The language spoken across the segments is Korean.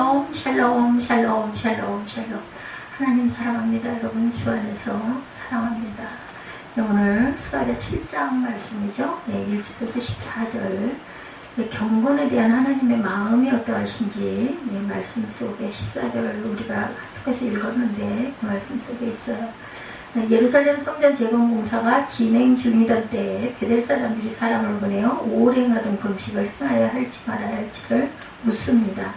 샬롬 샬롬 샬롬 샬롬 샬롬. 하나님 사랑합니다. 여러분 주 안에서 사랑합니다. 네, 오늘 스가랴 7장 말씀이죠. 네, 1절에서 14절. 네, 경건에 대한 하나님의 마음이 어떠하신지 네, 말씀 속에 14절 우리가 계속해서 읽었는데 그 말씀 속에 있어요. 네, 예루살렘 성전 재건 공사가 진행 중이던 때에 베델 사람들이 사람을 보내어 오래 행하던 금식을 행하여야 할지 말아야 할지를 묻습니다.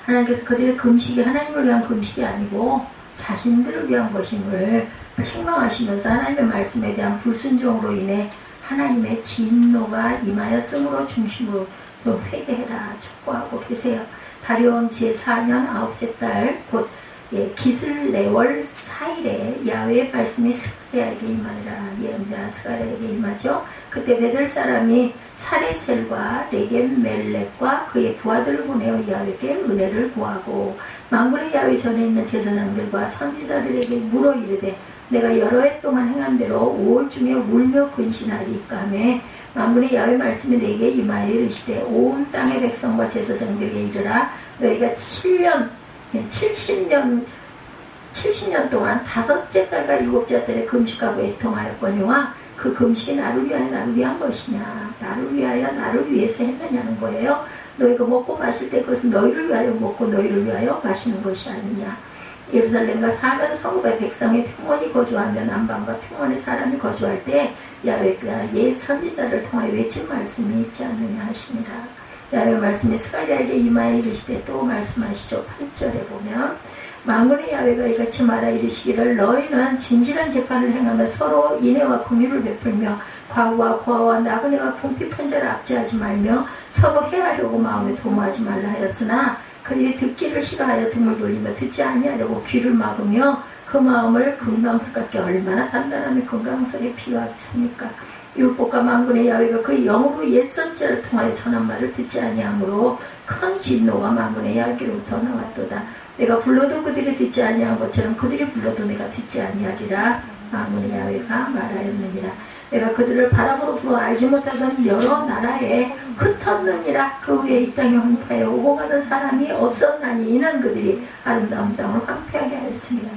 하나님께서 그들의 금식이 하나님을 위한 금식이 아니고 자신들을 위한 것임을 책망하시면서 하나님의 말씀에 대한 불순종으로 인해 하나님의 진노가 임하였으므로 중심으로 회개해라 촉구하고 계세요. 다리오 왕 제4년 9째 달 곧 기슬레월 4일에 야훼의 말씀이 스가랴에게 임하리라. 예언자 스가랴에게 임하죠. 그때 베델 사람이 사레셀과 레겜 멜렉과 그의 부하들을 보내어 야훼에게 은혜를 구하고 만군의 야훼 전에 있는 제사장들과 선지자들에게 물어 이르되 내가 여러 해 동안 행한 대로 5월 중에 울며 근신하리까 하며 만군의 야훼 말씀이 내게 임하여 이르시되 온 땅의 백성과 제사장들에게 이르라. 너희가 70년 동안 5째 달과 7째 달에 금식하고 애통하였거니와 그 금식이 나를 위하여 나를 위한 것이냐, 나를 위하여 나를 위해서 했느냐는 거예요. 너희가 먹고 마실 때 그것은 너희를 위하여 먹고 너희를 위하여 마시는 것이 아니냐. 예루살렘과 사면 성읍의 백성이 평온히 거주하며 남방과 평온의 사람이 거주할 때 야훼가 옛 선지자를 통하여 외친 말씀이 있지 않느냐 하시니라. 야훼 말씀이 스가랴에게 임하여 이르시되 또 말씀하시죠. 8절에 보면 만군의 야훼가 이같이 말하 이르시기를 너희는 진실한 재판을 행하며 서로 인애와 긍휼을 베풀며 과부와 고아와 나그네와 궁핍한 자를 압제하지 말며 서로 해하려고 마음에 도모하지 말라 하였으나 그들이 듣기를 싫어하여 등을 돌리며 듣지 아니하려고 귀를 막으며 그 마음을 금강석같게 얼마나 단단하며 금강석에 필요하겠습니까? 율법과 만군의 야훼가 그 영으로 옛 선지자를 통하여 전한 말을 듣지 아니하므로 큰 진노가 만군의 야훼로부터 나왔도다. 내가 불러도 그들이 듣지 아니한 것처럼 그들이 불러도 내가 듣지 아니하리라. 만군의 야훼가 말하였느니라. 내가 그들을 바람으로 불어 알지 못하던 여러 나라에 흩었느니라. 그 후에 이 땅에 황폐하여 오고 가는 사람이 없었나니 이는 그들이 아름다운 땅을 황폐하게 하였습니다.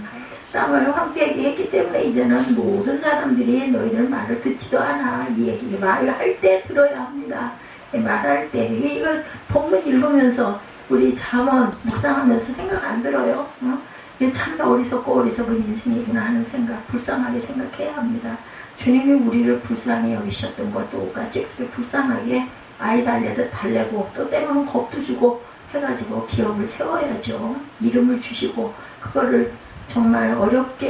땅을 황폐하게 했기 때문에 이제는 모든 사람들이 너희들 말을 듣지도 않아. 이 얘기 말할 때 들어야 합니다. 말할 때 이거 본문 읽으면서 우리 잠언 묵상하면서 생각 안 들어요? 이게 참 어리석은 인생이구나 하는 생각, 불쌍하게 생각해야 합니다. 주님이 우리를 불쌍히 여기셨던 것도 똑같이 그렇게 불쌍하게 아이 달래듯 달래고 또 때로는 겁도 주고 해가지고 기업을 세워야죠. 이름을 주시고 그거를 정말 어렵게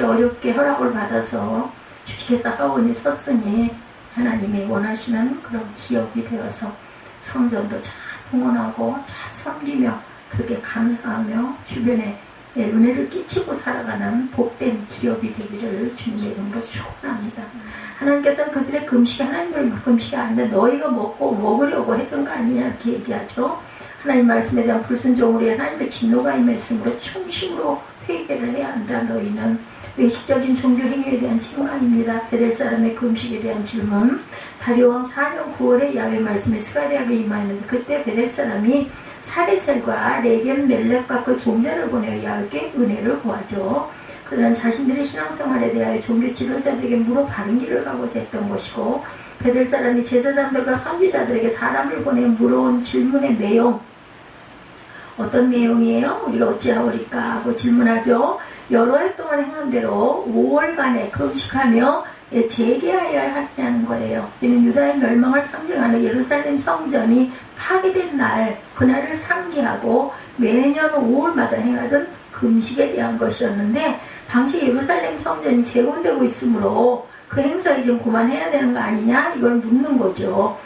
허락을 받아서 주께서 하원이 섰으니 하나님이 원하시는 그런 기업이 되어서 성전도 잘 봉헌하고 잘 섬기며 그렇게 감사하며 주변에 은혜를 끼치고 살아가는 복된 기업이 되기를 주님의 이름으로 축원합니다. 하나님께서는 그들의 금식이 하나님을 금식이 아닌데 너희가 먹으려고 했던 거 아니냐 이렇게 얘기하죠. 하나님 말씀에 대한 불순종으로 하나님의 진노가 임했으므로 충심으로 회개를 해야 한다. 너희는 외식적인 종교 행위에 대한 책망입니다. 베델 사람의 금식에 대한 질문. 다리오 왕 4년 9월에 야훼 말씀이 스가랴에게 임하였는데 그때 베델 사람이 사레셀과 레겜 멜렉과 그 종자를 보내어 야훼께 은혜를 구하죠. 그들은 자신들의 신앙생활에 대하여 종교 지도자들에게 물어 바른 길을 가고자 했던 것이고 베델 사람이 제사장들과 선지자들에게 사람을 보내 물어온 질문의 내용 어떤 내용이에요? 우리가 어찌하오리까 하고 질문하죠. 여러 해 동안 행한 대로 5월간에 금식하며 재개하여야 하냐는 거예요. 이는 유다의 멸망을 상징하는 예루살렘 성전이 파괴된 날, 그날을 상기하고 매년 5월마다 행하던 금식에 대한 것이었는데 당시 예루살렘 성전이 재건되고 있으므로 그 행사 이제 그만해야 되는 거 아니냐? 이걸 묻는 거죠.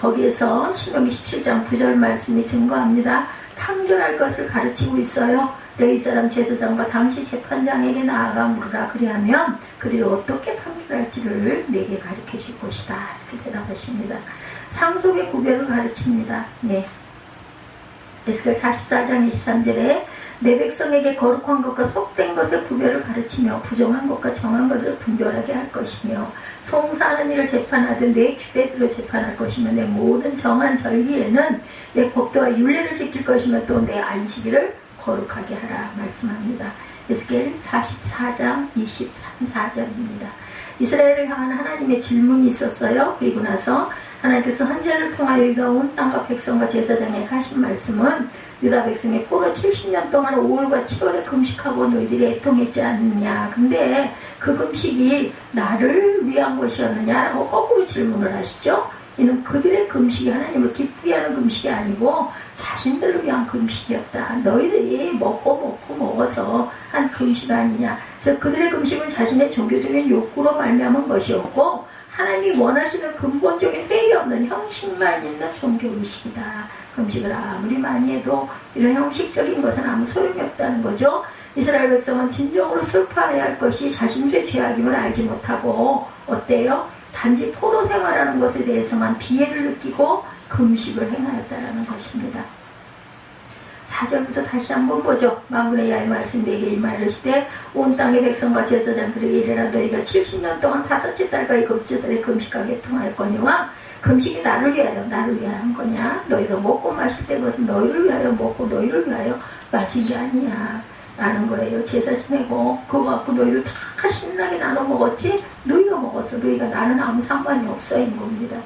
거기에서 신명기 17장 9절 말씀이 증거합니다. 판결할 것을 가르치고 있어요. 레위 사람 제사장과 당시 재판장에게 나아가 물으라. 그리하면 그들이 어떻게 판결할지를 내게 가르쳐 줄 것이다. 이렇게 대답하십니다. 상속의 구별을 가르칩니다. 네. 에스겔 44장 23절에 내 백성에게 거룩한 것과 속된 것의 구별을 가르치며 부정한 것과 정한 것을 분별하게 할 것이며 송사하는 일을 재판하듯 내 규례대로 재판할 것이며 내 모든 정한 절기에는 내 법도와 율례를 지킬 것이며 또 내 안식일을 거룩하게 하라 말씀합니다. 에스겔 44장 23-24절입니다. 이스라엘을 향한 하나님의 질문이 있었어요. 그리고 나서 하나님께서 헌제를 통하여 유다 온 땅과 백성과 제사장에 하신 말씀은 유다 백성의 포로 70년 동안 5월과 7월에 금식하고 너희들이 애통했지 않느냐. 근데 그 금식이 나를 위한 것이었느냐라고 거꾸로 질문을 하시죠. 이는 그들의 금식이 하나님을 기쁘게 하는 금식이 아니고 자신들을 위한 금식이었다. 너희들이 먹어서 한 금식 아니냐. 그래서 그들의 금식은 자신의 종교적인 욕구로 말미암은 것이었고 하나님이 원하시는 근본적인 때이 없는 형식만 있는 종교의식이다. 금식을 아무리 많이 해도 이런 형식적인 것은 아무 소용이 없다는 거죠. 이스라엘 백성은 진정으로 슬퍼해야 할 것이 자신들의 죄악임을 알지 못하고 어때요? 단지 포로 생활하는 것에 대해서만 비애를 느끼고 금식을 행하였다는 것입니다. 4절부터 다시 한번 보죠. 만군의 야의 말씀 내게 임하시되 온 땅의 백성과 제사장들에게 이르라. 너희가 70년 동안 다섯째 달과 이곱째 금식하게 통하였거니와 금식이 나를 위하여 한 거냐. 너희가 먹고 마실 때 그것은 너희를 위하여 먹고 너희를 위하여 마신 게 아니야 라는 거예요. 제사 지내고 그거 갖고 너희를 다 신나게 나눠 먹었지. 너희가 먹었어. 너희가 나는 아무 상관이 없어 인 겁니다.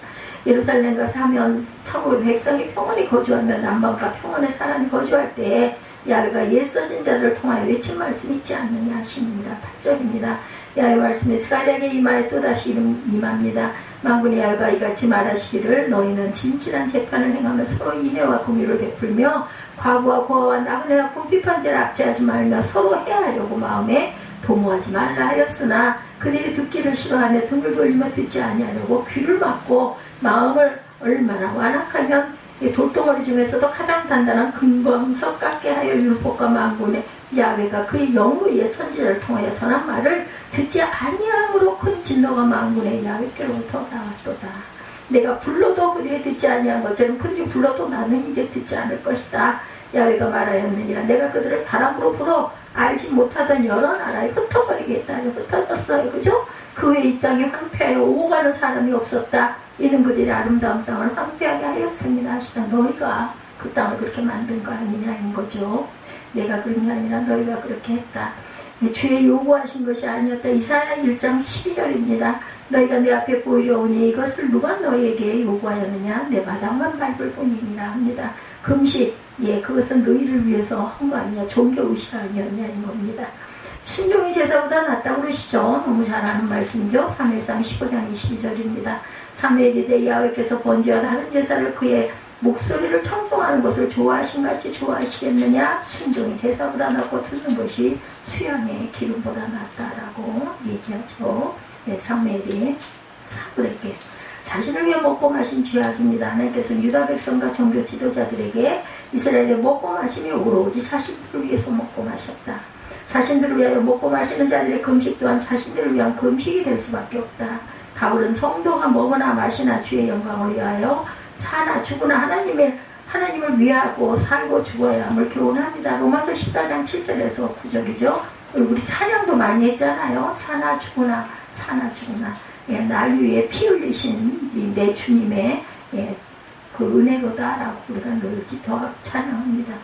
예루살렘과 사면 성읍의 백성이 평온히 거주하며 남방과 평온의 사람이 거주할 때 야훼가 옛 선지자들을 통하여 외친 말씀이 있지 않느냐 하십니다. 8절입니다. 야훼 말씀이 스가랴에게 임하여 또다시 임합니다. 만군의 야훼가 이같이 말하시기를 너희는 진실한 재판을 행하며 서로 인애와 공의를 베풀며 과부와 고아와 나그네와 궁핍한 자를 압제하지 말며 서로 해하려고 마음에 도모하지 말라 하였으나 그들이 듣기를 싫어하며 등을 돌리며 듣지 아니하려고 귀를 막고 마음을 얼마나 완악하면 돌덩어리 중에서도 가장 단단한 금광석 같게 하여 율법과 만군의 야훼가 그의 영으로 옛 선지자를 통하여 전한 말을 듣지 아니함으로 큰 진노가 만군의 야훼께로부터 나왔도다. 내가 불러도 그들이 듣지 아니한 것처럼 그들이 불러도 나는 이제 듣지 않을 것이다. 야훼가 말하였느니라. 내가 그들을 바람으로 불어 알지 못하던 여러 나라에 흩어버리겠다. 흩어졌어요. 그죠? 그 외에 이 땅에 황폐하여 오고 가는 사람이 없었다. 이는 그들이 아름다운 땅을 황폐하게 하였습니다 하시다. 너희가 그 땅을 그렇게 만든 거 아니냐는 거죠. 내가 그런 게 아니라 너희가 그렇게 했다. 주의 요구하신 것이 아니었다. 이사야 1장 12절입니다. 너희가 내 앞에 보이려 오니 이것을 누가 너희에게 요구하였느냐. 내 마당만 밟을 뿐이니라 합니다. 금식, 그것은 너희를 위해서 한 거 아니냐. 종교의식 아니었냐는 겁니다. 순종이 제사보다 낫다고 그러시죠. 너무 잘 아는 말씀이죠. 사무엘상 15장 22절입니다. 사무엘이 대 야훼께서 번제와 다른 제사를 그의 목소리를 청종하는 것을 좋아하신 같이 좋아하시겠느냐. 순종이 제사보다 낫고 듣는 것이 수양의 기름보다 낫다라고 얘기하죠. 사무엘이 사울에게 자신을 위해 먹고 마신 죄악입니다. 하나님께서 유다 백성과 종교 지도자들에게 이스라엘의 먹고 마심이 오로지 자신들을 위해서 먹고 마셨다. 자신들을 위하여 먹고 마시는 자들의 금식 또한 자신들을 위한 금식이 될 수밖에 없다. 바울은 성도가 먹으나 마시나 주의 영광을 위하여 사나 죽으나 하나님을 위하고 살고 죽어야 함을 교훈합니다. 로마서 14장 7절에서 9절이죠. 우리 찬양도 많이 했잖아요. 사나 죽으나 날 위해 피 흘리신 내 주님의 그 은혜로다라고 우리가 늘 기도하고 찬양합니다.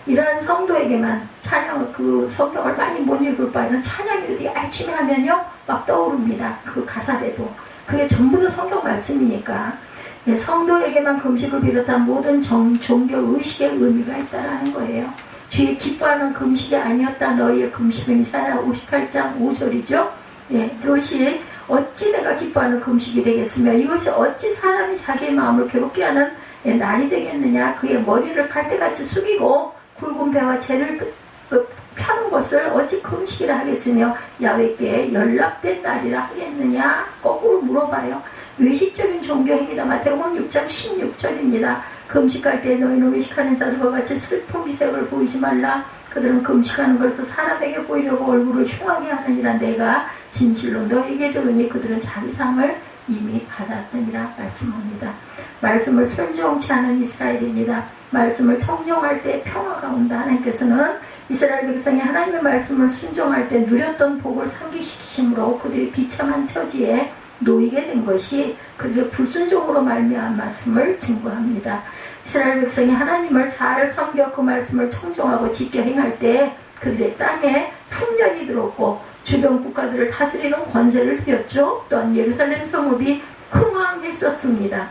이러한 성도에게만 찬양을 그 성경을 많이 못 읽을 바에는 찬양을 되게 열심히 하면요 막 떠오릅니다. 그 가사대도 그게 전부 다 성경 말씀이니까 성도에게만 금식을 비롯한 모든 종교 의식의 의미가 있다라는 거예요. 주의 기뻐하는 금식이 아니었다. 너희의 금식은 이사야 58장 5절이죠. 그것이 어찌 내가 기뻐하는 금식이 되겠으며 이것이 어찌 사람이 자기의 마음을 괴롭게 하는 날이 되겠느냐. 그의 머리를 갈대같이 숙이고 굵은 배와 재를 펴는 것을 어찌 금식이라 하겠으며 야훼께 연락된 날이라 하겠느냐. 거꾸로 물어봐요. 외식적인 종교행위다. 마태복음 6장 16절입니다. 금식할 때 너희는 외식하는 자들과 같이 슬픈 기색을 보이지 말라. 그들은 금식하는 것을 사람에게 보이려고 얼굴을 흉하게 하느니라. 내가 진실로 너희에게 이르노니 그들은 자기 상을 이미 받았느니라 말씀합니다. 말씀을 순종치 않은 이스라엘입니다. 말씀을 청정할 때 평화가 온다. 하나님께서는 이스라엘 백성이 하나님의 말씀을 순종할 때 누렸던 복을 상기시키심으로 그들이 비참한 처지에 놓이게 된 것이 그들의 불순종으로 말미암은 말씀을 증거합니다. 이스라엘 백성이 하나님을 잘 섬겨 그 말씀을 청종하고 지켜 행할 때 그들의 땅에 풍년이 들었고 주변 국가들을 다스리는 권세를 누렸죠. 또한 예루살렘 성읍이 흥왕했었습니다.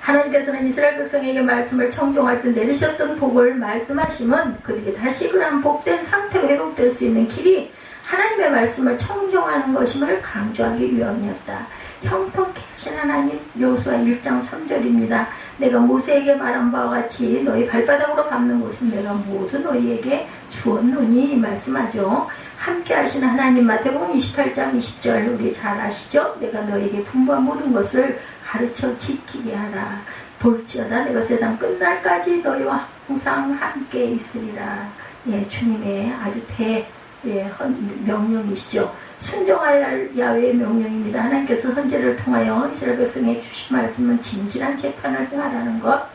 하나님께서는 이스라엘 백성에게 말씀을 청종할 때 내리셨던 복을 말씀하심은 그들이 다시금 복된 상태로 회복될 수 있는 길이 하나님의 말씀을 청종하는 것임을 강조하기 위함이었다. 형통케 하신 하나님, 여호수아 1장 3절입니다. 내가 모세에게 말한 바와 같이 너희 발바닥으로 밟는 곳은 내가 모두 너희에게 주었노니 말씀하죠. 함께 하신 하나님, 마태복음 28장 20절 우리 잘 아시죠? 내가 너희에게 분부한 모든 것을 가르쳐 지키게 하라. 볼지어다 내가 세상 끝날까지 너희와 항상 함께 있으리라. 예, 주님의 아주 명령이시죠. 순종하여야 할 야훼의 명령입니다. 하나님께서 선지자를 통하여 이스라엘 백성에게 주신 말씀은 진실한 재판을 행하라는 것.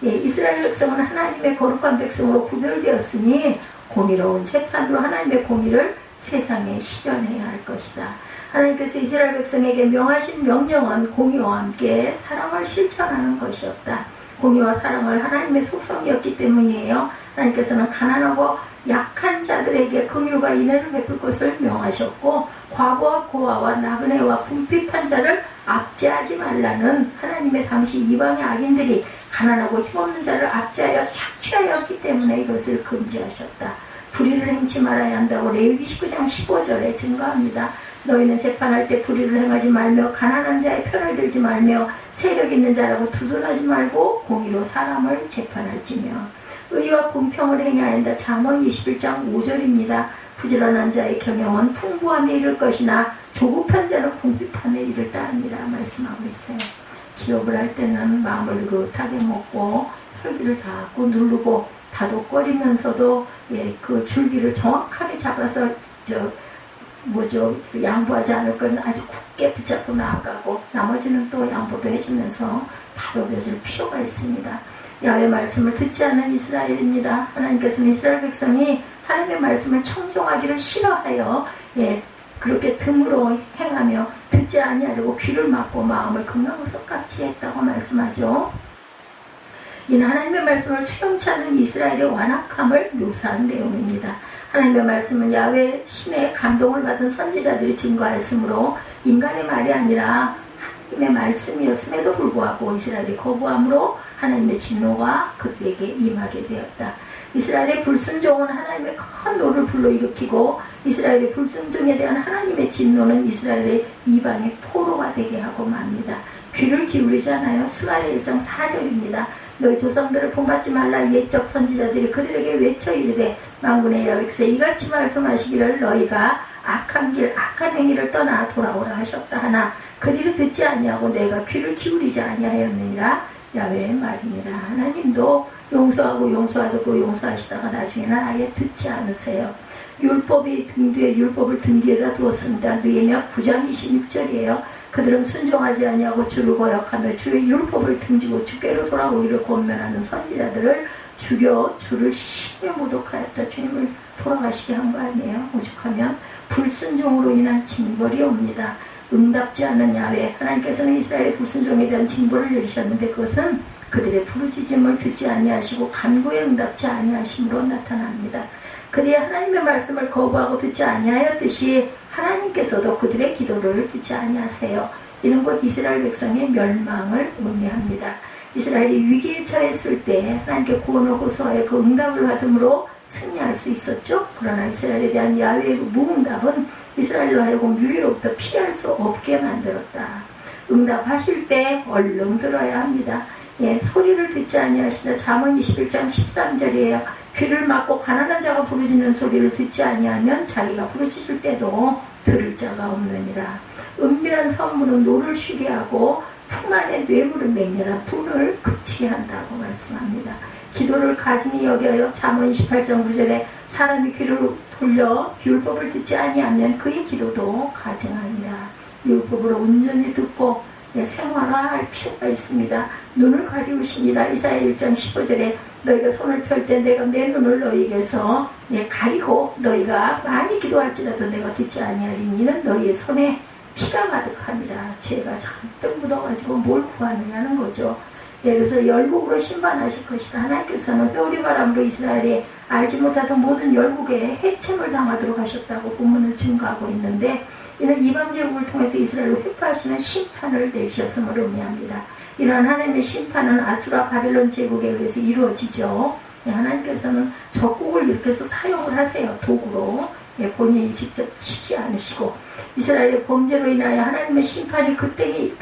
예, 이스라엘 백성은 하나님의 거룩한 백성으로 구별되었으니 공의로운 재판으로 하나님의 공의를 세상에 실현해야 할 것이다. 하나님께서 이스라엘 백성에게 명하신 명령은 공의와 함께 사랑을 실천하는 것이었다. 공의와 사랑을 하나님의 속성이었기 때문이에요. 하나님께서는 가난하고 약한 자들에게 긍휼과 인애를 베풀 것을 명하셨고 과부와 고아와 나그네와 궁핍한 자를 압제하지 말라는 하나님의 당시 이방의 악인들이 가난하고 힘없는 자를 압제하여 착취하였기 때문에 이것을 금지하셨다. 불의를 행치 말아야 한다고 레위기 19장 15절에 증거합니다. 너희는 재판할 때 불의를 행하지 말며 가난한 자의 편을 들지 말며 세력 있는 자라고 두둔하지 말고 공의로 사람을 재판할지며 의와 공평을 행해야 한다. 잠언 21장 5절입니다. 부지런한 자의 경영은 풍부함에 이를 것이나 조급한 자는 궁핍함에 이를 따릅니다. 말씀하고 있어요. 기업을 할 때는 마음을 느긋하게 먹고 혈기를 자꾸 누르고 다독거리면서도 그 줄기를 정확하게 잡아서 양보하지 않을 건 아주 굳게 붙잡고 나아가고 나머지는 또 양보도 해주면서 다독여줄 필요가 있습니다. 야훼의 말씀을 듣지 않는 이스라엘입니다. 하나님께서는 이스라엘 백성이 하나님의 말씀을 청종하기를 싫어하여 그렇게 틈으로 행하며 듣지 아니하려고 귀를 막고 마음을 금나무석같이 했다고 말씀하죠. 이는 하나님의 말씀을 수용치 않는 이스라엘의 완악함을 묘사한 내용입니다. 하나님의 말씀은 야훼 신의 감동을 받은 선지자들이 증거하였으므로 인간의 말이 아니라 하나님의 말씀이었음에도 불구하고 이스라엘이 거부함으로 하나님의 진노가 그들에게 임하게 되었다. 이스라엘의 불순종은 하나님의 큰 노를 불러일으키고 이스라엘의 불순종에 대한 하나님의 진노는 이스라엘의 이방의 포로가 되게 하고 맙니다. 귀를 기울이잖아요. 스가랴 1장 4절입니다. 너희 조상들을 본받지 말라. 옛적 선지자들이 그들에게 외쳐 이르되 만군의 여호와께서 이같이 말씀하시기를 너희가 악한 길 악한 행위를 떠나 돌아오라 하셨다 하나 그들이 듣지 아니하고 내가 귀를 기울이지 아니하였느니라. 야훼의 말입니다. 하나님도 용서하고 용서하고 용서하시다가 나중에는 아예 듣지 않으세요. 율법을 등 뒤에다 두었습니다. 느헤미야 9장 26절이에요. 그들은 순종하지 아니하고 주를 거역하며 주의 율법을 등지고 주께로 돌아오기를 권면하는 선지자들을 죽여 주를 심히 모독하였다. 주님을 돌아가시게 한 거 아니에요. 오죽하면 불순종으로 인한 징벌이 옵니다. 응답지 않은 야훼, 하나님께서는 이스라엘의 불순종에 대한 징벌을 내리셨는데 그것은 그들의 부르짖음을 듣지 아니하시고 간구에 응답지 아니하심으로 나타납니다. 그들이 하나님의 말씀을 거부하고 듣지 아니하였듯이 하나님께서도 그들의 기도를 듣지 아니하세요. 이는 곧 이스라엘 백성의 멸망을 의미합니다. 이스라엘이 위기에 처했을 때 하나님께 구원을 호소하여 그 응답을 받음으로 승리할 수 있었죠. 그러나 이스라엘에 대한 야훼의 무응답은 이스라엘로 하여금 위기로부터 피할 수 없게 만들었다. 응답하실 때 얼른 들어야 합니다. 소리를 듣지 아니하시다. 잠언 21장 13절이에요. 귀를 막고 가난한 자가 부르짖는 소리를 듣지 아니하면 자기가 부르짖을 때도 들을 자가 없느니라. 은밀한 선물은 노를 쉬게 하고 품 안에 뇌물은 맹렬한 분을 그치게 한다고 말씀합니다. 기도를 가증히 여겨요. 잠언 28장 9절에 사람이 귀를 돌려 율법을 듣지 아니하면 그의 기도도 가증하니라. 율법으로 온전히 듣고 생활화할 필요가 있습니다. 눈을 가리우시니라. 이사야 1장 15절에 너희가 손을 펼 때 내가 내 눈을 너희에게서 가리고 너희가 많이 기도할지라도 내가 듣지 아니하리니 이는 너희의 손에 피가 가득하니라. 죄가 잔뜩 묻어가지고 뭘 구하느냐는 거죠. 그래서 열국으로 심판하실 것이다. 하나님께서는 회오리바람으로 이스라엘이 알지 못하던 모든 열국에 해침을 당하도록 하셨다고 본문을 증거하고 있는데, 이는 이방제국을 통해서 이스라엘을 회파하시는 심판을 내주셨음을 의미합니다. 이러한 하나님의 심판은 아수라 바벨론 제국에 의해서 이루어지죠. 하나님께서는 적국을 일으켜서 사용을 하세요. 도구로. 본인이 직접 치지 않으시고, 이스라엘의 범죄로 인하여 하나님의 심판이 그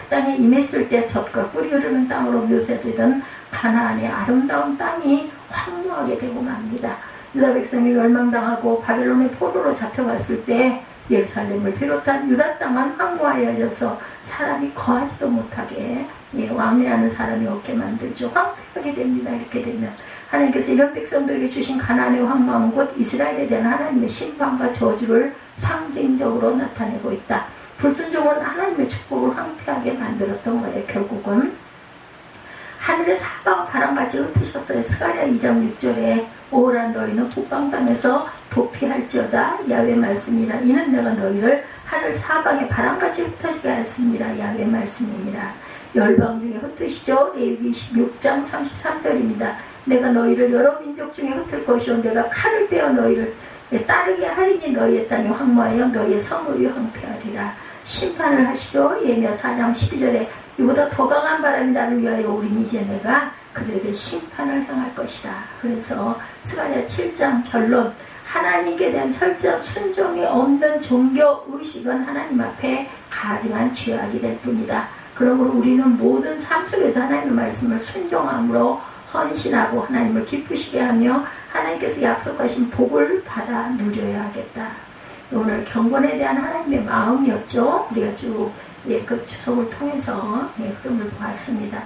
땅에 임했을 때 젖과 꿀이 흐르는 땅으로 묘사되던 가나안의 아름다운 땅이 황무하게 되고 맙니다. 유다 백성이 멸망당하고 바벨론의 포로로 잡혀갔을 때 예루살렘을 비롯한 유다 땅은 황무하여져서 사람이 거하지도 못하게, 왕래하는 사람이 없게 만들죠. 황폐하게 됩니다. 이렇게 되면 하나님께서 이런 백성들에게 주신 가나안의 황무함은 곧 이스라엘에 대한 하나님의 심판과 저주를 상징적으로 나타내고 있다. 불순종은 하나님의 축복을 황폐하게 만들었던 거예요. 결국은 하늘의 사방 바람같이 흩으셨어요. 스가랴 2장 6절에 오호라 너희는 북방 땅에서 도피할지어다 야훼 말씀이라. 이는 내가 너희를 하늘 사방에 바람같이 흩어지게 하였습니다. 야훼 말씀이니라. 열방 중에 흩으시죠. 레위기 26장 33절입니다. 내가 너희를 여러 민족 중에 흩을 것이요 내가 칼을 빼어 너희를 따르게 하리니 너희의 땅이 황무하여 너희의 성읍이 황폐하리라. 심판을 하시죠. 예레미야 4장 12절에 이보다 더 강한 바람이 나를 위하여 오리니 이제 내가 그들에게 심판을 행할 것이다. 그래서 스가랴 7장 결론, 하나님께 대한 철저한 순종이 없는 종교의식은 하나님 앞에 가증한 죄악이 될 뿐이다. 그러므로 우리는 모든 삶 속에서 하나님의 말씀을 순종함으로 헌신하고 하나님을 기쁘시게 하며 하나님께서 약속하신 복을 받아 누려야 하겠다. 오늘 경건에 대한 하나님의 마음이었죠. 우리가 쭉 그 추석을 통해서 흐름을 보았습니다.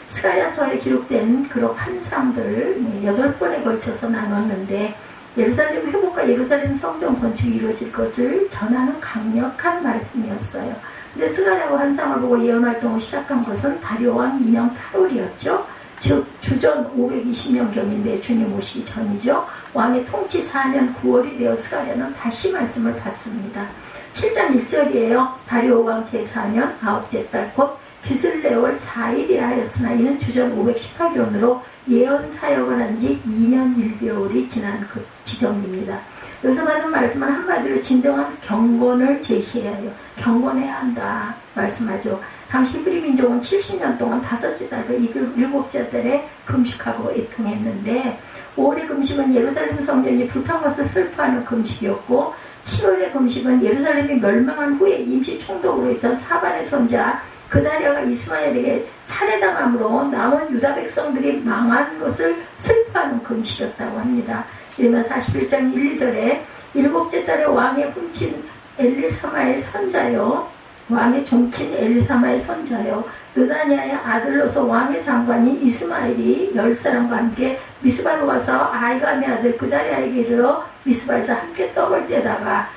스가랴서에 기록된 그런 환상들 8번에 걸쳐서 나눴는데, 예루살렘 회복과 예루살렘 성전 건축이 이루어질 것을 전하는 강력한 말씀이었어요. 근데 스가랴가 환상을 보고 예언활동을 시작한 것은 다리오 왕 2년 8월이었죠. 즉 주전 520년경인데 주님 오시기 전이죠. 왕의 통치 4년 9월이 되어 스가랴는 다시 말씀을 받습니다. 7장 1절이에요. 다리오 왕 제4년 9째 달 곧 기슬레월 4일이라 하였으나 이는 주전 518년으로 예언 사역을 한 지 2년 1개월이 지난 그 지점입니다. 여기서 받은 말씀은 한마디로 진정한 경건을 제시해야 해요. 경건해야 한다 말씀하죠. 당시 히브리 민족은 70년 동안 5째 달과 7째 달에 금식하고 애통했는데, 5월의 금식은 예루살렘 성전이 불탄 것을 슬퍼하는 금식이었고, 7월의 금식은 예루살렘이 멸망한 후에 임시 총독으로 있던 사반의 손자 그다리아가 이스마엘에게 살해당함으로 남은 유다 백성들이 망한 것을 슬퍼하는 금식이었다고 합니다. 예레미야 41장 1, 2절에 7째 달에 왕의 훔친 엘리사마의 손자요, 왕의 종친 엘리사마의 손자요 느다냐의 아들로서 왕의 장관인 이스마엘이 10사람과 함께 미스바로 와서 아이감의 아들 그다리아에게 이르러 미스바에서 함께 떡을 떼다가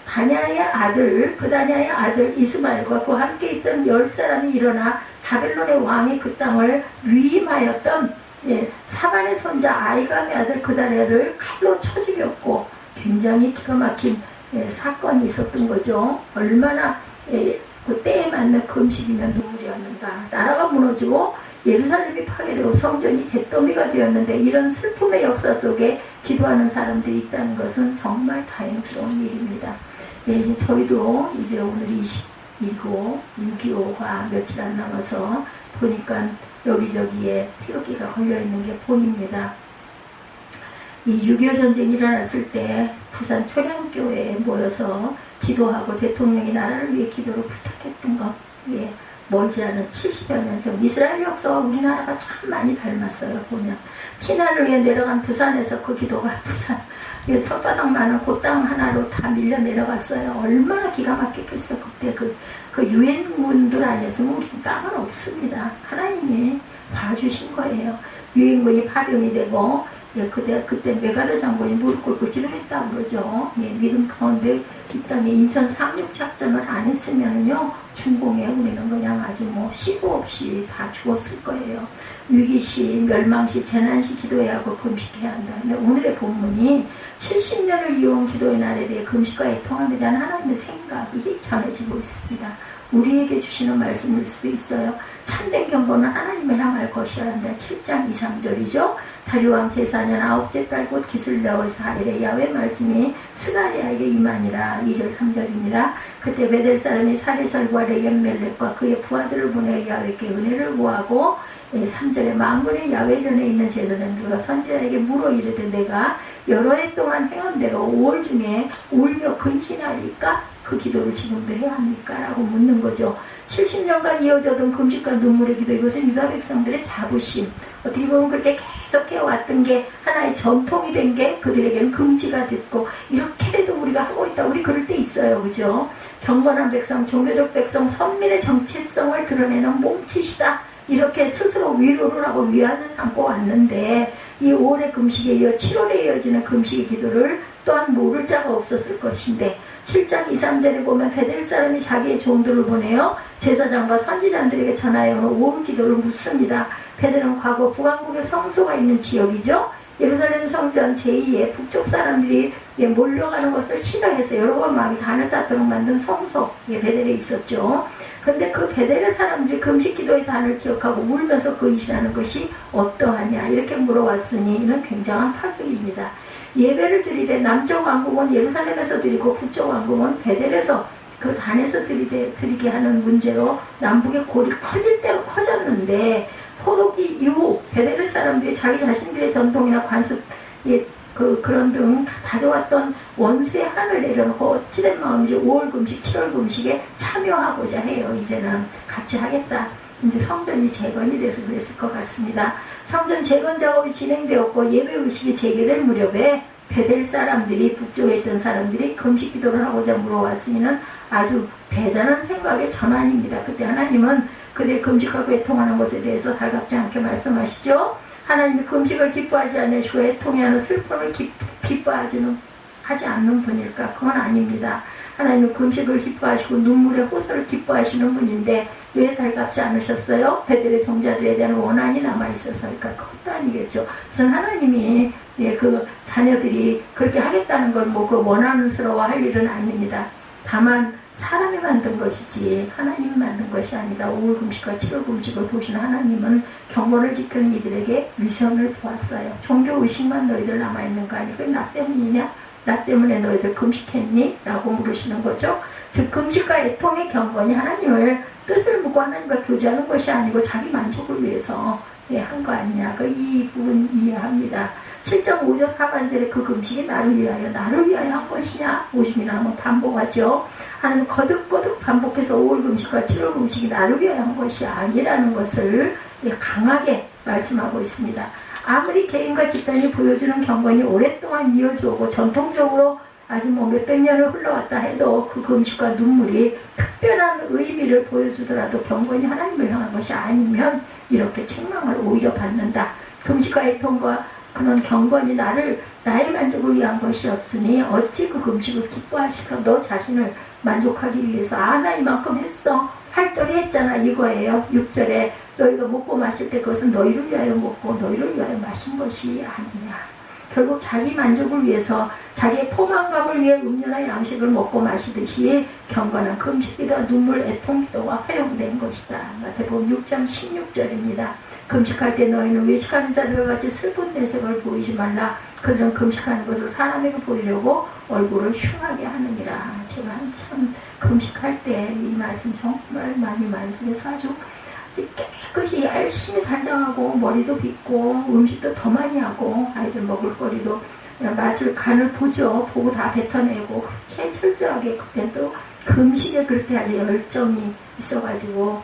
다냐의 아들 그다냐의 아들 이스마엘과 그와 함께 있던 10사람이 일어나 바벨론의 왕이 그 땅을 위임하였던 사반의 손자 아이감의 아들 그다리아를 칼로 쳐 죽였고, 굉장히 기가 막힌 사건이 있었던 거죠. 얼마나 그 때에 맞는 금식이면 눈물이었는가. 나라가 무너지고 예루살렘이 파괴되고 성전이 잿더미가 되었는데, 이런 슬픔의 역사 속에 기도하는 사람들이 있다는 것은 정말 다행스러운 일입니다. 저희도 이제 오늘이 20일이고 6.25가 며칠 안 남아서 보니까 여기저기에 피로기가 걸려있는 게 보입니다. 이 6.25 전쟁이 일어났을 때 부산 초량교회에 모여서 기도하고 대통령이 나라를 위해 기도를 부탁했던 것, 멀지 않은 70여 년 전 이스라엘 역사와 우리나라가 참 많이 닮았어요. 보면 피난을 위해 내려간 부산에서 그 기도가 부산 손바닥 많은 그 땅 하나로 다 밀려 내려갔어요. 얼마나 기가 막혔겠어. 그때 그 유엔군들 아니었으면 우리 땅은 없습니다. 하나님이 봐주신 거예요. 유엔군이 파병이 되고 그때 메가더 장군이 무릎 꿇고 기도했다고 그러죠. 믿음 가운데 이 땅에 인천 상륙 작전을 안 했으면요, 중공에 우리는 그냥 아주 시도 없이 다 죽었을 거예요. 위기시, 멸망시, 재난시 기도해야 하고 금식해야 한다. 근데 오늘의 본문이 70년을 이어온 기도의 날에 대해 금식과 애통함에 대한 하나님의 생각이 전해지고 있습니다. 우리에게 주시는 말씀일 수도 있어요. 참된 경고는 하나님을 향할 것이어야 한다. 7장 2, 3절이죠. 다리왕 제4년 9째 달 곧 기슬레월 4일에 야훼 말씀이 스가랴에게 임하니라. 2절 3절입니다. 그때 베델 사람이 사리설과 레겜멜렉과 그의 부하들을 보내 야훼께 은혜를 구하고 3절에 만군의 야훼 전에 있는 제사장들과 선지자에게 물어 이르되 내가 여러 해 동안 행한 대로 5월 중에 울며 근신하리까 그 기도를 지금도 해야 합니까? 라고 묻는 거죠. 70년간 이어져던 금식과 눈물의 기도, 이것은 유다 백성들의 자부심, 어떻게 보면 그렇게 계속 해왔던 게 하나의 전통이 된 게 그들에게는 금지가 됐고, 이렇게라도 우리가 하고 있다. 우리 그럴 때 있어요. 그죠? 경건한 백성, 종교적 백성, 선민의 정체성을 드러내는 몸짓이다. 이렇게 스스로 위로를 하고 위안을 삼고 왔는데, 이 5월의 금식에 이어 7월에 이어지는 금식의 기도를 또한 모를 자가 없었을 것인데, 7장 2, 3절에 보면 베델 사람이 자기의 종들을 보내어 제사장과 선지자들에게 전하여 5월 기도를 묻습니다. 베델은 과거 북왕국의 성소가 있는 지역이죠. 예루살렘 성전 제2의 북쪽 사람들이 몰려가는 것을 싫어해서 여러 번 마음이 단을 쌓도록 만든 성소, 베델에 있었죠. 근데 그 베델의 사람들이 금식기도의 단을 기억하고 울면서 근신하는 것이 어떠하냐 이렇게 물어왔으니 이는 굉장한 파격입니다. 예배를 드리되 남쪽 왕궁은 예루살렘에서 드리고 북쪽 왕궁은 베델에서 그 단에서 드리게 하는 문제로 남북의 골이 커질 대로 커졌는데, 포로기 이후 베델의 사람들이 자기 자신들의 전통이나 관습, 그런 등 가져왔던 원수의 한을 내려놓고 어찌된 마음인지 5월 금식, 7월 금식에 참여하고자 해요. 이제는 같이 하겠다. 이제 성전이 재건이 돼서 그랬을 것 같습니다. 성전 재건 작업이 진행되었고 예배의식이 재개될 무렵에 베델 사람들이, 북쪽에 있던 사람들이 금식 기도를 하고자 물어왔으니는 아주 대단한 생각의 전환입니다. 그때 하나님은 그들의 금식하고 애통하는 것에 대해서 달갑지 않게 말씀하시죠. 하나님이 금식을 기뻐하지 않으시고 애통해하는 슬픔을 하지 않는 분일까? 그건 아닙니다. 하나님은 금식을 기뻐하시고 눈물의 호소를 기뻐하시는 분인데 왜 달갑지 않으셨어요? 베델의 종자들에 대한 원한이 남아있어서니까. 그것도 아니겠죠. 우선 하나님이 그 자녀들이 그렇게 하겠다는 걸 그 원한스러워 할 일은 아닙니다. 다만 사람이 만든 것이지 하나님이 만든 것이 아니다. 5월 금식과 7월 금식을 보시는 하나님은 경건을 지키는 이들에게 위선을 보았어요. 종교의식만 너희들 남아있는 거 아니고 나 때문이냐? 나 때문에 너희들 금식했니? 라고 물으시는 거죠. 즉 금식과 애통의 경건이 하나님을 뜻을 묻고 하나님과 교제하는 것이 아니고 자기 만족을 위해서 한 거 아니냐. 이 부분 이해합니다. 7장 5절 하반절에 그 금식이 나를 위하여 한 것이냐? 50이나 한번 반복하죠. 하나님 거듭거듭 반복해서 5월 금식과 7월 금식이 나를 위하여 한 것이 아니라는 것을 강하게 말씀하고 있습니다. 아무리 개인과 집단이 보여주는 경건이 오랫동안 이어져 오고 전통적으로 아주 몇백 년을 흘러왔다 해도 그 금식과 눈물이 특별한 의미를 보여주더라도 경건이 하나님을 향한 것이 아니면 이렇게 책망을 오히려 받는다. 금식과 애통과 그런 경건이 나의 만족을 위한 것이었으니 어찌 그 금식을 기뻐하실까? 너 자신을 만족하기 위해서 나 이만큼 했어. 할더리 했잖아. 이거예요. 6절에 너희가 먹고 마실 때 그것은 너희를 위하여 먹고 너희를 위하여 마신 것이 아니냐. 결국 자기 만족을 위해서 자기의 포만감을 위해 음료나 양식을 먹고 마시듯이 경건한 금식기도와 눈물 애통기도가 활용된 것이다. 마태복음 6장 16절입니다. 금식할 때 너희는 외식하는 자들과 같이 슬픈 내색을 보이지 말라. 그들은 금식하는 것을 사람에게 보이려고 얼굴을 흉하게 하느니라. 제가 한참 금식할 때 이 말씀 정말 많이 들어서 아주 깨끗이 열심히 단장하고 머리도 빗고 음식도 더 많이 하고 아이들 먹을 거리도 맛을 간을 보고 다 뱉어내고 그렇게 철저하게 그때 또 금식에 그렇게 아주 열정이 있어가지고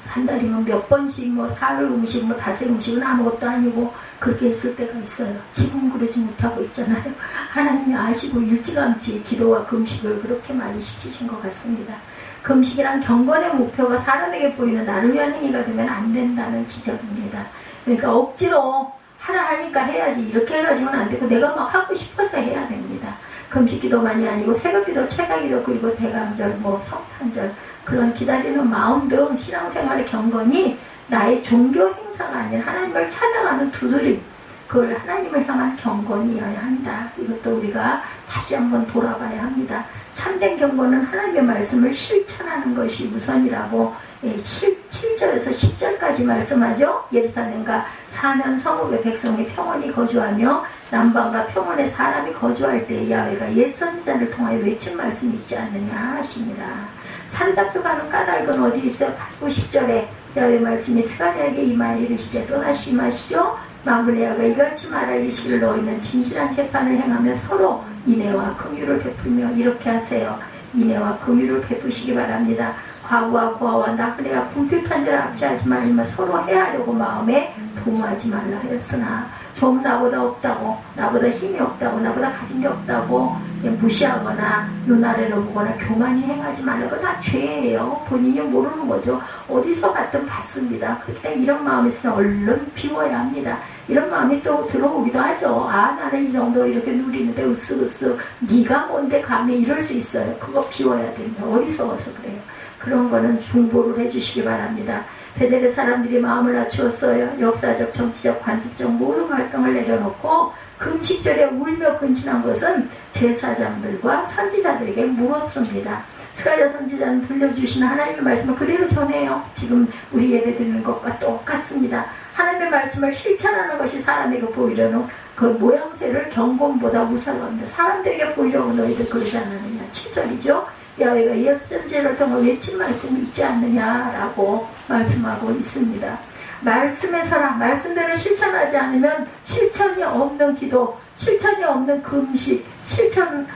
한 달이면 몇 번씩 사흘 음식 닷새 음식은 아무것도 아니고 그렇게 했을 때가 있어요. 지금 그러지 못하고 있잖아요. 하나님이 아시고 일찌감치 기도와 금식을 그렇게 많이 시키신 것 같습니다. 금식이란 경건의 목표가 사람에게 보이는 나를 위한 행위가 되면 안 된다는 지적입니다. 그러니까 억지로 하라 하니까 해야지. 이렇게 해가지고는 안 되고 내가 막 하고 싶어서 해야 됩니다. 금식기도만이 아니고 새벽기도, 최가기도, 그리고 대감절, 성탄절, 그런 기다리는 마음 등 신앙생활의 경건이 나의 종교 행사가 아니라 하나님을 찾아가는 두드림, 그걸 하나님을 향한 경건이어야 한다. 이것도 우리가 다시 한번 돌아봐야 합니다. 참된 경건은 하나님의 말씀을 실천하는 것이 우선이라고 7절에서 10절까지 말씀하죠. 예루살렘과 사면 성읍의 백성이 평온히 거주하며 남방과 평온의 사람이 거주할 때 야훼가 옛 선지자를 통하여 외친 말씀이 있지 않느냐 하시니라. 사로잡혀가는 까닭은 어디 있어요? 8, 9, 10절에 야훼의 말씀이 스가랴에게 임하여 이르시되 또다시 임하시죠. 마블레아가 이같이 말하 이르시기를 너희는 진실한 재판을 행하며 서로 인애와 긍휼을 베풀며 이렇게 하세요. 인애와 긍휼을 베푸시기 바랍니다. 과부와 고아와 나그네와 분필판지를 압제하지 말며 서로 해하려고 마음에 도모하지 말라 하였으나 좀 나보다 없다고, 나보다 힘이 없다고, 나보다 가진 게 없다고 무시하거나 눈 아래로 보거나 교만히 행하지 말라고. 다 죄예요. 본인이 모르는 거죠. 어디서 봤든 봤습니다. 그렇기 때문에 이런 마음이 있으면 얼른 비워야 합니다. 이런 마음이 또 들어오기도 하죠. 아, 나는 이 정도 이렇게 누리는데 으쓱으쓱 네가 뭔데 감히 이럴 수 있어요. 그거 비워야 됩니다. 어리석어서 그래요. 그런 거는 중보를 해주시기 바랍니다. 베델의 사람들이 마음을 낮추었어요. 역사적, 정치적, 관습적 모든 갈등을 내려놓고 금식절에 울며 근친한 것은 제사장들과 선지자들에게 물었습니다. 스가랴 선지자는 들려주신 하나님의 말씀을 그대로 전해요. 지금 우리 예배 드리는 것과 똑같습니다. 하나님의 말씀을 실천하는 것이 사람에게 보이려는 그 모양새를 경건보다 우선합니다. 사람들에게 보이려고 너희들 그러지 않느냐. 7절이죠. 야훼가 옛 선지자를 통해 외친 말씀이 있지 않느냐라고 말씀하고 있습니다. 말씀에서라, 말씀대로 실천하지 않으면 실천이 없는 기도, 실천이 없는 금식, 실천하는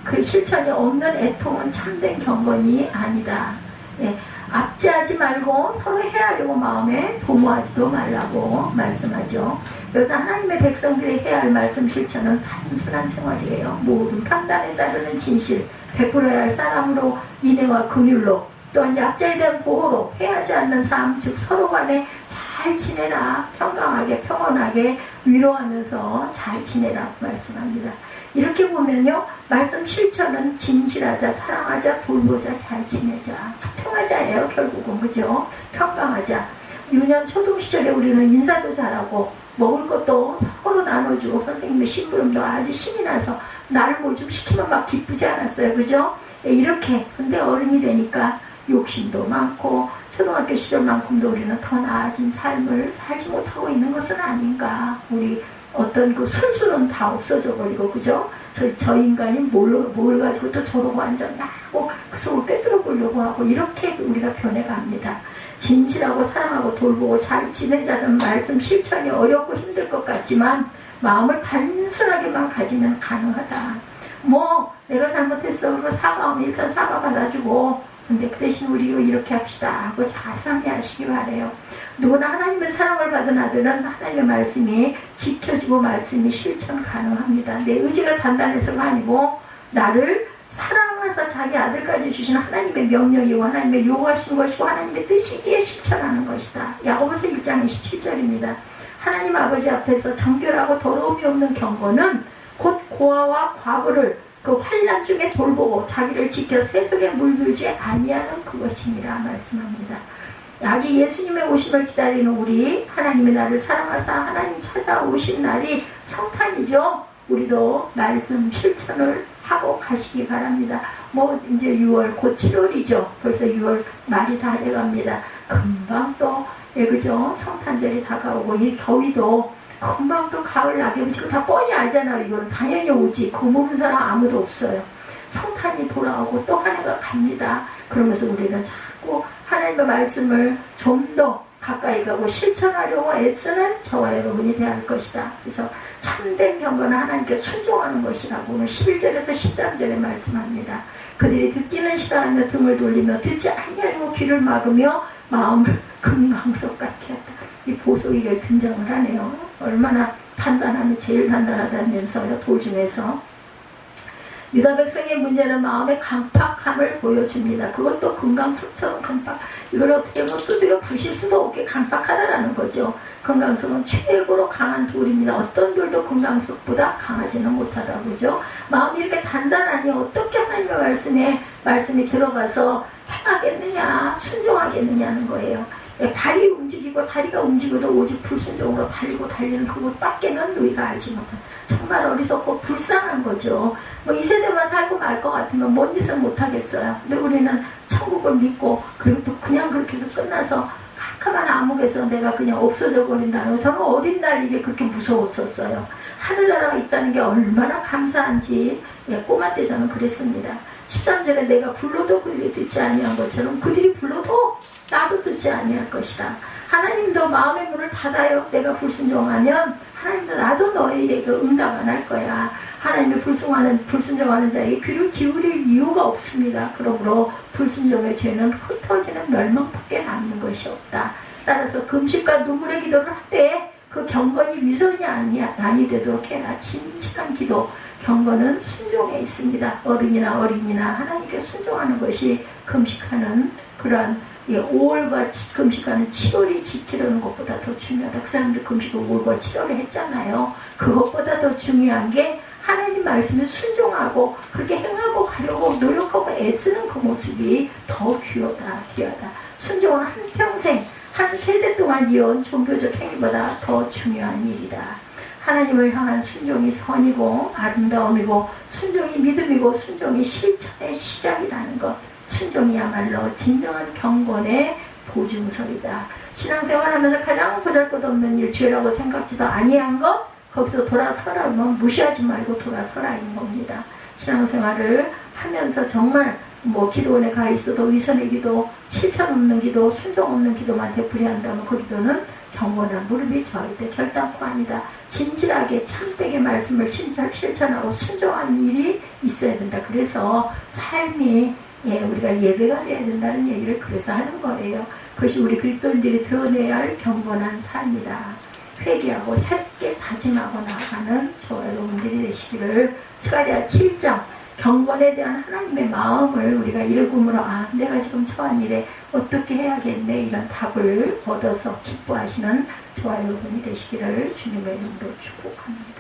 그 실천이 없는 애통은 참된 경건이 아니다. 압제하지 말고 서로 해하려고 마음에 도모하지도 말라고 말씀하죠. 여기서 하나님의 백성들이 해야 할 말씀 실천은 단순한 생활이에요. 모든 판단에 따르는 진실, 베풀어야 할 사람으로 인애와 긍휼로, 또한 약자에 대한 보호로, 해하지 않는 삶, 즉 서로 간에 잘 지내라, 평강하게 평온하게 위로하면서 잘 지내라 말씀합니다. 이렇게 보면요, 말씀 실천은 진실하자, 사랑하자, 돌보자, 잘 지내자, 평하자예요. 결국은, 그죠? 평강하자. 유년 초등 시절에 우리는 인사도 잘하고 먹을 것도 서로 나눠주고 선생님의 심부름도 아주 신이 나서 나를 뭘 좀 시키면 막 기쁘지 않았어요. 그죠? 이렇게. 근데 어른이 되니까 욕심도 많고 초등학교 시절만큼도 우리는 더 나아진 삶을 살지 못하고 있는 것은 아닌가. 우리 어떤 그 순수는 다 없어져 버리고, 그죠? 저 인간이 뭘 가지고 또 저러고 앉았나고 그 속을 꿰뚫어 보려고 하고, 이렇게 우리가 변해갑니다. 진실하고 사랑하고 돌보고 잘 지내자는 말씀 실천이 어렵고 힘들 것 같지만 마음을 단순하게만 가지면 가능하다. 내가 잘못했어. 그거 사과하면 일단 사과 받아주고, 근데 그 대신 우리 이렇게 합시다 하고 잘 상의하시기 바래요. 누구나 하나님의 사랑을 받은 아들은 하나님의 말씀이 지켜지고 말씀이 실천 가능합니다. 내 의지가 단단해서가 아니고 나를 사랑해서 자기 아들까지 주신 하나님의 명령이고 하나님의 요구하신 것이고 하나님의 뜻이기에 실천하는 것이다. 야고보서 1장 27절입니다. 하나님 아버지 앞에서 정결하고 더러움이 없는 경건은 곧 고아와 과부를 그 환난 중에 돌보고 자기를 지켜 세속에 물들지 아니하는 그것이니라 말씀합니다. 아기 예수님의 오심을 기다리는 우리, 하나님이 나를 사랑하사 하나님 찾아오신 날이 성탄이죠. 우리도 말씀 실천을 하고 가시기 바랍니다. 이제 6월 곧 7월이죠. 벌써 6월 말이 다 돼갑니다. 금방 또 그죠? 성탄절이 다가오고 이 겨울도 금방 또 가을 낙엽이 지금 다 뻔히 알잖아요. 이거는 당연히 오지. 그거 모르는 사람 아무도 없어요. 성탄이 돌아오고 또 한 해가 갑니다. 그러면서 우리는 자꾸 하나님의 말씀을 좀 더 가까이 가고 실천하려고 애쓰는 저와 여러분이 되어야 할 것이다. 그래서 참된 경건은 하나님께 순종하는 것이라고 오늘 11절에서 13절에 말씀합니다. 그들이 듣기는 싫어하며 등을 돌리며 듣지 아니하려고 귀를 막으며 마음을 금강석 같게 했다. 이 보석이가 등장을 하네요. 얼마나 단단하면 제일 단단하다면서요. 돌 중에서 유다 백성의 문제는 마음의 강팍함을 보여줍니다. 그것도 금강석처럼 강팍. 이걸 어떻게 뭐 두드려 부실 수도 없게 강팍하다라는 거죠. 금강석은 최고로 강한 돌입니다. 어떤 돌도 금강석보다 강하지는 못하다고 그러죠. 마음이 이렇게 단단하니 어떻게 하나님의 말씀이 들어가서 행하겠느냐, 순종하겠느냐는 거예요. 발이 움직이고 다리가 움직여도 오직 불순종으로 달리고 달리는 그것밖에는 너희가 알지 못한, 정말 어리석고 불쌍한 거죠. 뭐 이 세대만 살고 말 것 같으면 뭔 짓을 못하겠어요. 근데 우리는 천국을 믿고 그리고 또 그냥 그렇게 해서 끝나서 캄캄한 암흑에서 내가 그냥 없어져 버린다는 거. 저는 어린 날 이게 그렇게 무서웠었어요. 하늘나라가 있다는 게 얼마나 감사한지 꼬마 때 저는 그랬습니다. 13절에 내가 불러도 그들이 듣지 아니한 것처럼 그들이 불러도 나도 듣지 아니할 것이다. 하나님도 마음의 문을 닫아요. 내가 불순종하면 하나님도 나도 너희에게 응답 안 할 거야. 하나님이 불순종하는 자에게 귀를 기울일 이유가 없습니다. 그러므로 불순종의 죄는 흩어지는 멸망밖에 남는 것이 없다. 따라서 금식과 눈물의 기도를 할 때 그 경건이 위선이 아니 되도록 해라. 진실한 기도, 경건은 순종에 있습니다. 어른이나 어린이나 하나님께 순종하는 것이 금식하는 그러한 5월과 금식하는 7월이 지키려는 것보다 더 중요하다. 그 사람들 금식을 5월과 7월에 했잖아요. 그것보다 더 중요한 게 하나님 말씀을 순종하고 그렇게 행하고 가려고 노력하고 애쓰는 그 모습이 더 귀하다. 순종은 한평생, 한 세대 동안 이어온 종교적 행위보다 더 중요한 일이다. 하나님을 향한 순종이 선이고 아름다움이고 순종이 믿음이고 순종이 실천의 시작이라는 것. 순종이야말로 진정한 경건의 보증서이다. 신앙생활하면서 가장 보잘것없는 일, 죄라고 생각지도 아니한 것, 거기서 돌아서라면 무시하지 말고 돌아서라는 겁니다. 신앙생활을 하면서 정말 기도원에 가 있어도 위선의 기도, 실천 없는 기도, 순종 없는 기도만 되풀이한다면 그 기도는 경건한 무릎이 절대 결단코 아니다. 진실하게 참되게 말씀을 실천하고 순종하는 일이 있어야 된다. 그래서 삶이 우리가 예배가 돼야 된다는 얘기를 그래서 하는 거예요. 그것이 우리 그리스도인들이 드러내야 할 경건한 삶이다. 회개하고 새롭게 다짐하고 나아가는 저와 여러분들이 되시기를. 스가랴 7장 경건에 대한 하나님의 마음을 우리가 읽음으로 내가 지금 처한 일에 어떻게 해야겠네 이런 답을 얻어서 기뻐하시는 저와 여러분이 되시기를 주님의 이름으로 축복합니다.